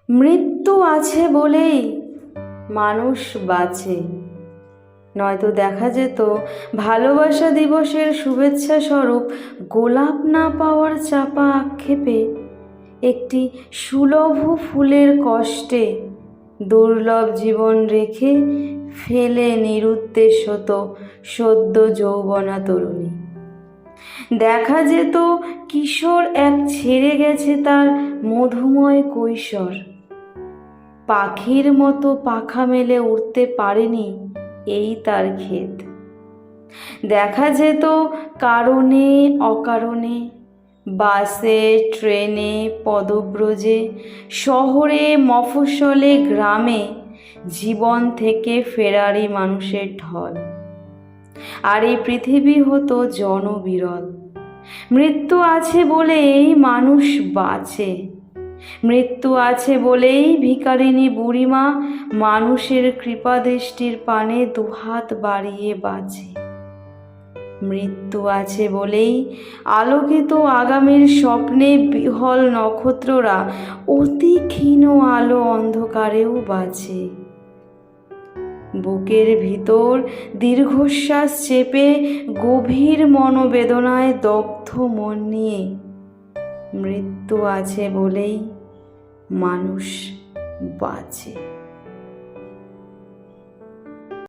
মৃত্যু আছে বলেই মানুষ বাঁচে, নয়তো দেখা যেত ভালোবাসা দিবসের শুভেচ্ছা স্বরূপ গোলাপ না পাওয়ার চাপা আক্ষেপে একটি সুলভ ফুলের কষ্টে দুর্লভ জীবন রেখে ফেলে নিরুদ্দেশত সদ্য যৌবনা তরুণী। দেখা যেত কিশোর এক ছেড়ে গেছে তার মধুময় কৈশোর, পাখির মতো পাখা মেলে উড়তে পারেনি এই তার ক্ষেত। দেখা যেত কারণে অকারণে, বাসে ট্রেনে পদব্রজে, শহরে মফস্বলে গ্রামে জীবন থেকে ফেরারি মানুষের ঢল। আর এই পৃথিবী হতো জনবিরল। মৃত্যু আছে বলেই মানুষ বাঁচে, মৃত্যু আছে বলেই ভিখারিনী বুড়িমা মানুষের কৃপাদৃষ্টির পানে দুহাত বাড়িয়ে বাঁচে। মৃত্যু আছে বলেই আলোকিত আগামীর স্বপ্নে বিহল নক্ষত্ররা অতি ক্ষীণ আলো অন্ধকারেও বাঁচে। বুকের ভিতর দীর্ঘশ্বাস চেপে গভীর মনোবেদনায় দগ্ধ মন নিয়ে মৃত্যু আছে বলেই মানুষ বাঁচে।